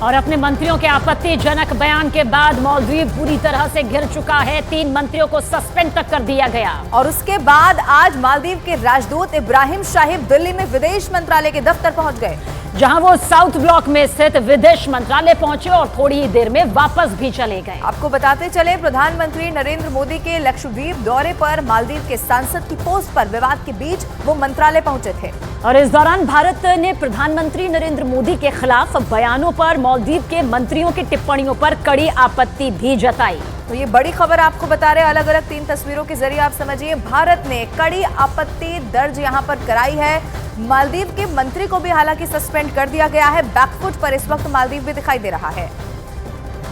और अपने मंत्रियों के आपत्तिजनक बयान के बाद मालदीव पूरी तरह से घिर चुका है। 3 मंत्रियों को सस्पेंड तक कर दिया गया। और उसके बाद आज मालदीव के राजदूत इब्राहिम शाहिब दिल्ली में विदेश मंत्रालय के दफ्तर पहुंच गए, जहां वो साउथ ब्लॉक में स्थित विदेश मंत्रालय पहुंचे और थोड़ी ही देर में वापस भी चले गए। आपको बताते चले, प्रधानमंत्री नरेंद्र मोदी के लक्षद्वीप दौरे पर मालदीव के सांसद की पोस्ट पर विवाद के बीच वो मंत्रालय पहुंचे थे। और इस दौरान भारत ने प्रधानमंत्री नरेंद्र मोदी के खिलाफ बयानों पर मालदीव के मंत्रियों की टिप्पणियों पर कड़ी आपत्ति भी जताई। तो ये बड़ी खबर आपको बता रहे, अलग अलग 3 तस्वीरों के जरिए आप समझिए। भारत ने कड़ी आपत्ति दर्ज यहां पर कराई है। मालदीव के मंत्री को भी हालांकि सस्पेंड कर दिया गया है। बैकफुट पर इस वक्त मालदीव भी दिखाई दे रहा है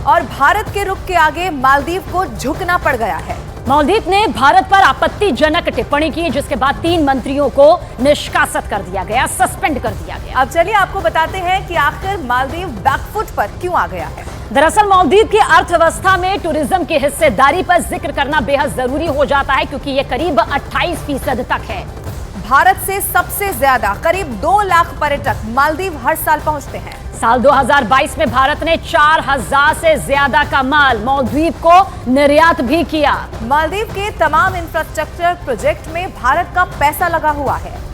और भारत के रुख के आगे मालदीव को झुकना पड़ गया है। मालदीव ने भारत पर आपत्तिजनक टिप्पणी की, जिसके बाद 3 मंत्रियों को निष्कासित कर दिया गया, सस्पेंड कर दिया गया। अब चलिए आपको बताते हैं कि आखिर मालदीव बैकफुट पर क्यों आ गया है। दरअसल मालदीव की अर्थव्यवस्था में टूरिज्म की हिस्सेदारी पर जिक्र करना बेहद जरूरी हो जाता है, क्योंकि यह करीब 28% तक है। भारत से सबसे ज्यादा करीब 2 लाख पर्यटक मालदीव हर साल पहुंचते हैं। साल 2022 में भारत ने 4000 से ज्यादा का माल मालदीव को निर्यात भी किया। मालदीव के तमाम इंफ्रास्ट्रक्चर प्रोजेक्ट में भारत का पैसा लगा हुआ है।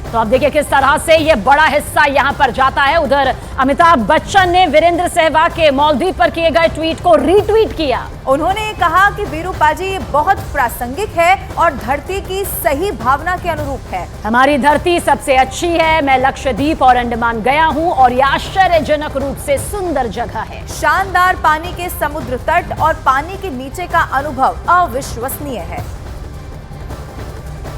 तो अब देखिए किस तरह से ये बड़ा हिस्सा यहां पर जाता है। उधर अमिताभ बच्चन ने वीरेंद्र सहवाग के मालदीव पर किए गए ट्वीट को रीट्वीट किया। उन्होंने कहा कि वीरूपाजी ये बहुत प्रासंगिक है और धरती की सही भावना के अनुरूप है। हमारी धरती सबसे अच्छी है। मैं लक्षद्वीप और अंडमान गया हूं और यह आश्चर्यजनक रूप से सुंदर जगह है। शानदार पानी के समुद्र तट और पानी के नीचे का अनुभव अविश्वसनीय है।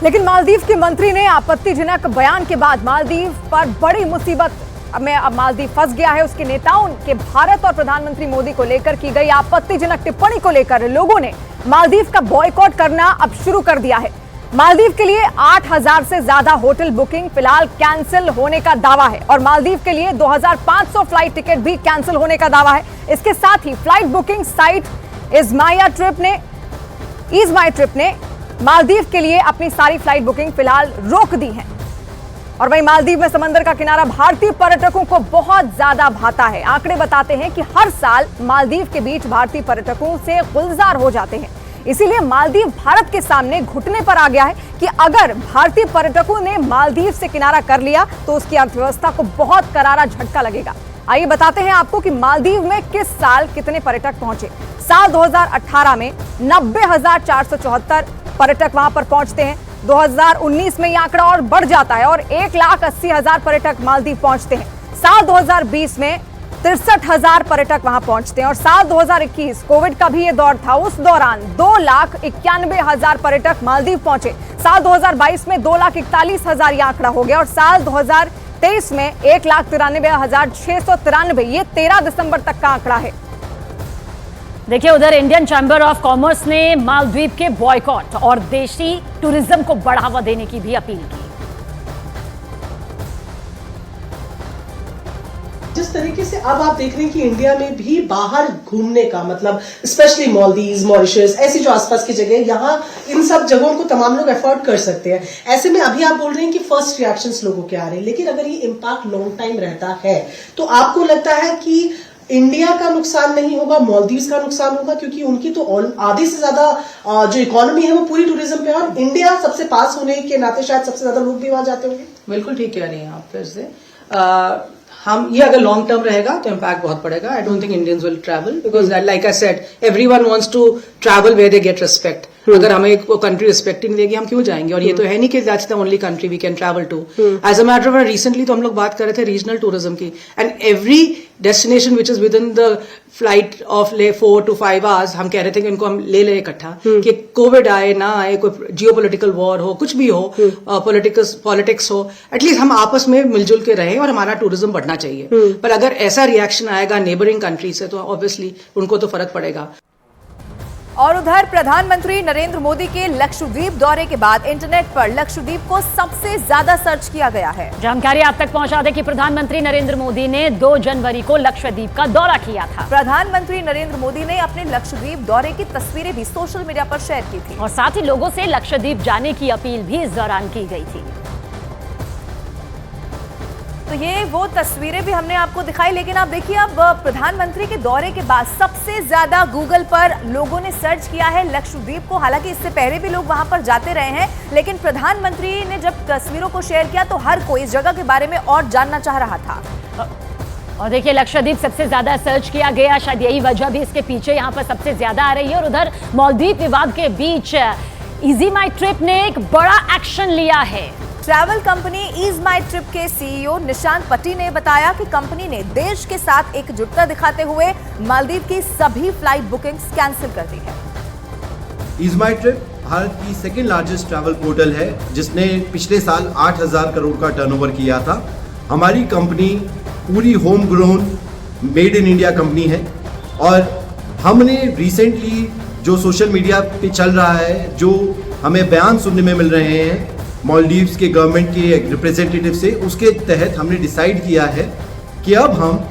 लेकिन मालदीव के मंत्री ने आपत्तिजनक बयान के बाद मालदीव पर बड़ी मुसीबत में अब मालदीव फंस गया है। उसके नेताओं के भारत और प्रधानमंत्री मोदी को लेकर की गई आपत्तिजनक टिप्पणी को लेकर लोगों ने मालदीव का बॉयकॉट करना अब शुरू कर दिया है। मालदीव के लिए 8000 से ज्यादा होटल बुकिंग फिलहाल कैंसिल होने का दावा है और मालदीव के लिए 2500 फ्लाइट टिकट भी कैंसिल होने का दावा है। इसके साथ ही flight booking site ease my trip ने मालदीव के लिए अपनी सारी फ्लाइट बुकिंग फिलहाल रोक दी है। और वहीं मालदीव में समंदर का किनारा भारतीय पर्यटकों को बहुत ज्यादा भाता है। आंकड़े बताते हैं कि हर साल मालदीव के बीच भारतीय पर्यटकों से गुलजार हो जाते हैं। इसीलिए मालदीव भारत के सामने घुटने पर आ गया है कि अगर भारतीय पर्यटकों ने मालदीव से किनारा कर लिया तो उसकी अर्थव्यवस्था को बहुत करारा झटका लगेगा। आइए बताते हैं आपको कि मालदीव में किस साल कितने पर्यटक पहुंचे। साल 2018 में 90,474 पर्यटक वहां पर पहुंचते हैं। 2019 में यह आंकड़ा और बढ़ जाता है और 1,80,000 पर्यटक मालदीव पहुंचते हैं। साल 2020 में 63,000 पर्यटक वहां पहुंचते हैं और साल 2021 कोविड का भी ये दौर था, उस दौरान 2,91,000 पर्यटक मालदीव पहुंचे। साल 2022 में 2,41,000 यह आंकड़ा हो गया और साल 2023 में 1,93,693, ये 13 दिसंबर तक का आंकड़ा है। देखिए उधर इंडियन चैम्बर ऑफ कॉमर्स ने मालदीव के बॉयकॉट और देशी टूरिज्म को बढ़ावा देने की भी अपील की। जिस तरीके से अब आप देख रहे हैं कि इंडिया में भी बाहर घूमने का मतलब स्पेशली मालदीव्स, मॉरिशस, ऐसी जो आसपास की जगह, यहाँ इन सब जगहों को तमाम लोग अफोर्ड कर सकते हैं। ऐसे में अभी आप बोल रहे हैं कि फर्स्ट रिएक्शंस लोगों के आ रहे हैं, लेकिन अगर ये इम्पैक्ट लॉन्ग टाइम रहता है तो आपको लगता है कि इंडिया का नुकसान नहीं होगा, मालदीव्स का नुकसान होगा? क्योंकि उनकी तो आधी से ज्यादा जो इकोनॉमी है वो पूरी टूरिज्म पे है और इंडिया सबसे पास होने के नाते शायद सबसे ज्यादा लोग भी वहां जाते होंगे। बिल्कुल ठीक कह रही हैं आप। फिर से हम ये अगर लॉन्ग टर्म रहेगा तो इम्पैक्ट बहुत पड़ेगा। I don't think Indians will travel because like I said everyone wants to travel where they get respect. अगर हमें कंट्री रिस्पेक्ट ही नहीं देगी हम क्यों जाएंगे? और ये तो है नहीं कि that's the only country we can travel to. As a matter of recently तो हम लोग बात कर रहे थे रीजनल टूरिज्म की, and every destination which is within the flight of 4 to 5 hours हम कह रहे थे कि इनको हम ले इकट्ठा, कि कोविड आए ना आए, कोई जियोपॉलिटिकल वॉर हो, कुछ भी हो, पॉलिटिक्स हो, एटलीस्ट हम आपस में मिलजुल के रहें और हमारा टूरिज्म बढ़ना चाहिए। पर अगर ऐसा रिएक्शन आएगा नेबरिंग कंट्री से तो ऑब्वियसली उनको तो फर्क पड़ेगा। और उधर प्रधानमंत्री नरेंद्र मोदी के लक्षद्वीप दौरे के बाद इंटरनेट पर लक्षद्वीप को सबसे ज्यादा सर्च किया गया है। जानकारी आप तक पहुंचा दें कि प्रधानमंत्री नरेंद्र मोदी ने 2 जनवरी को लक्षद्वीप का दौरा किया था। प्रधानमंत्री नरेंद्र मोदी ने अपने लक्षद्वीप दौरे की तस्वीरें भी सोशल मीडिया पर शेयर की थी और साथ ही लोगों से लक्षद्वीप जाने की अपील भी इस दौरान की गई थी। तो ये वो तस्वीरें भी हमने आपको दिखाई, लेकिन आप देखिए अब प्रधानमंत्री के दौरे के बाद सबसे ज्यादा गूगल पर लोगों ने सर्च किया है लक्षद्वीप को। हालांकि इससे पहले भी लोग वहां पर जाते रहे हैं, लेकिन प्रधानमंत्री ने जब तस्वीरों को शेयर किया तो हर कोई इस जगह के बारे में और जानना चाह रहा था। और देखिए लक्षद्वीप सबसे ज्यादा सर्च किया गया, शायद यही वजह भी इसके पीछे यहाँ पर सबसे ज्यादा आ रही है। और उधर मालदीव विवाद के बीच इजी माई ट्रिप ने एक बड़ा एक्शन लिया है। ट्रैवल कंपनी ईज माई ट्रिप के सीईओ निशांत पटी ने बताया कि कंपनी ने देश के साथ एकजुटता दिखाते हुए मालदीव की सभी फ्लाइट बुकिंग्स कैंसिल कर दी है। ईज माई ट्रिप भारत की सेकेंड लार्जेस्ट ट्रैवल पोर्टल है, जिसने पिछले साल 8,000 करोड़ का टर्नओवर किया था। हमारी कंपनी पूरी home grown made in India company है और हमने रिसेंटली जो सोशल मीडिया पे चल रहा है, जो हमें बयान सुनने में मिल रहे हैं मालदीव्स के गवर्नमेंट के रिप्रेजेंटेटिव से, उसके तहत हमने डिसाइड किया है कि अब हम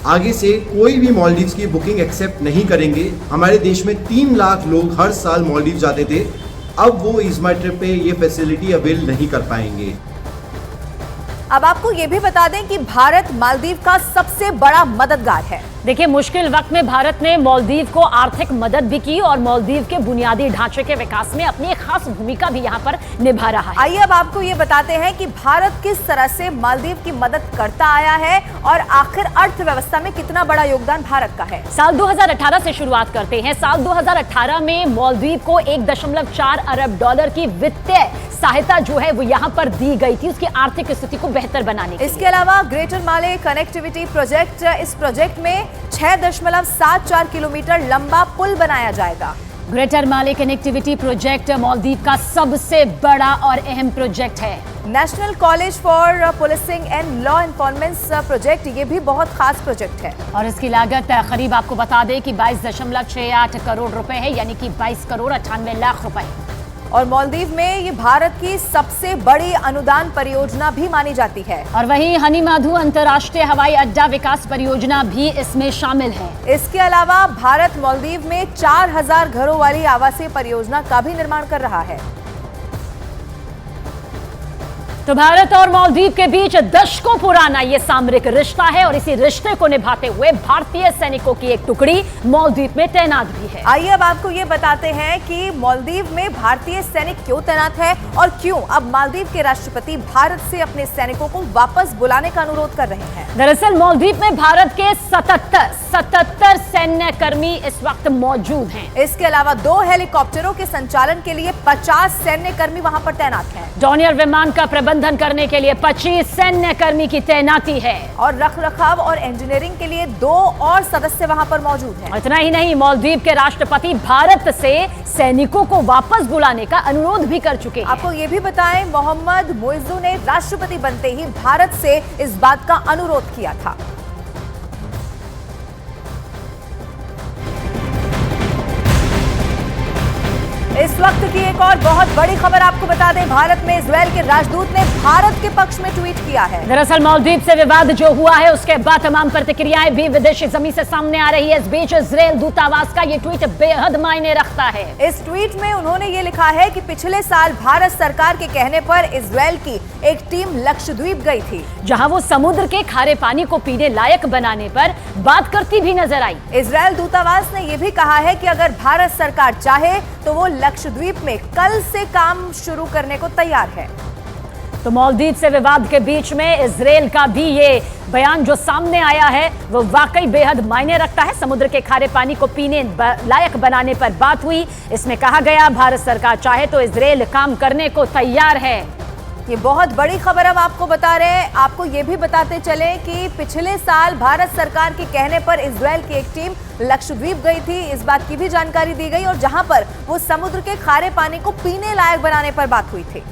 आगे से कोई भी मालदीव्स की बुकिंग एक्सेप्ट नहीं करेंगे। हमारे देश में 3 लाख लोग हर साल मालदीव जाते थे, अब वो ईज माई ट्रिप पे ये फैसिलिटी अवेल नहीं कर पाएंगे। अब आपको ये भी बता दें कि भारत मालदीव का सबसे बड़ा मददगार है। देखिए मुश्किल वक्त में भारत ने मालदीव को आर्थिक मदद भी की और मालदीव के बुनियादी ढांचे के विकास में अपनी एक खास भूमिका भी यहाँ पर निभा रहा है। आइए अब आपको ये बताते हैं कि भारत किस तरह से मालदीव की मदद करता आया है और आखिर अर्थव्यवस्था में कितना बड़ा योगदान भारत का है। साल 2018 से शुरुआत करते हैं। साल 2018 में मालदीव को 1.4 अरब डॉलर की वित्तीय सहायता जो है वो यहाँ पर दी गई थी, उसकी आर्थिक स्थिति को बेहतर बनाने के लिए। इसके अलावा ग्रेटर माले कनेक्टिविटी प्रोजेक्ट, इस प्रोजेक्ट में 6.74 किलोमीटर लंबा पुल बनाया जाएगा। ग्रेटर माले कनेक्टिविटी प्रोजेक्ट मालदीव का सबसे बड़ा और अहम प्रोजेक्ट है। National college for policing and law enforcement project, ये भी बहुत खास प्रोजेक्ट है और इसकी लागत करीब आपको बता दें कि 22.68 करोड़ रुपए है, यानी कि 22 करोड़ 98 लाख रुपए। और मालदीव में ये भारत की सबसे बड़ी अनुदान परियोजना भी मानी जाती है। और वहीं हनी माधु अंतर्राष्ट्रीय हवाई अड्डा विकास परियोजना भी इसमें शामिल है। इसके अलावा भारत मालदीव में 4000 घरों वाली आवासीय परियोजना का भी निर्माण कर रहा है। तो भारत और मालदीव के बीच दशकों पुराना ये सामरिक रिश्ता है और इसी रिश्ते को निभाते हुए भारतीय सैनिकों की एक टुकड़ी मालदीव में तैनात भी है। आइए अब आपको ये बताते हैं कि मालदीव में भारतीय सैनिक क्यों तैनात है और क्यों अब मालदीव के राष्ट्रपति भारत से अपने सैनिकों को वापस बुलाने का अनुरोध कर रहे हैं। दरअसल मालदीव में भारत के 77 सैन्य कर्मी इस वक्त मौजूद हैं। इसके अलावा 2 हेलीकॉप्टरों के संचालन के लिए 50 सैन्य कर्मी वहां पर तैनात हैं। डॉनियर विमान का प्रबंधन करने के लिए 25 सैन्य कर्मी की तैनाती है और रखरखाव और इंजीनियरिंग के लिए 2 और सदस्य वहां पर मौजूद हैं। इतना ही नहीं, मालदीव के राष्ट्रपति भारत से सैनिकों को वापस बुलाने का अनुरोध भी कर चुके हैं। आपको ये भी बताएं, मोहम्मद मोइज़ू ने राष्ट्रपति बनते ही भारत से इस बात का अनुरोध किया था। इस वक्त की एक और बहुत बड़ी खबर आपको बता दें, भारत में इजरायल के राजदूत ने भारत के पक्ष में ट्वीट किया है। दरअसल मालदीव से विवाद जो हुआ है उसके बाद तमाम प्रतिक्रियाएं भी विदेशी जमीन से सामने आ रही है। इस बीच इजरायल दूतावास का ये ट्वीट बेहद मायने रखता है। इस ट्वीट में उन्होंने ये लिखा है कि पिछले साल भारत सरकार के कहने पर इजरायल की एक टीम लक्षद्वीप गई थी, जहां वो समुद्र के खारे पानी को पीने लायक बनाने पर बात करती भी नजर आई। इजरायल दूतावास ने यह भी कहा है कि अगर भारत सरकार चाहे तो वो लक्षद्वीप में कल से काम शुरू करने को तैयार है। तो मालदीव से विवाद के बीच में इजरायल का भी ये बयान जो सामने आया है वो वाकई बेहद मायने रखता है। समुद्र के खारे पानी को पीने लायक बनाने पर बात हुई। इसमें कहा गया भारत सरकार चाहे तो इजरायल काम करने को तैयार है। ये बहुत बड़ी खबर हम आपको बता रहे हैं। आपको ये भी बताते चले कि पिछले साल भारत सरकार के कहने पर इजरायल की एक टीम लक्षद्वीप गई थी, इस बात की भी जानकारी दी गई और जहां पर वो समुद्र के खारे पानी को पीने लायक बनाने पर बात हुई थी।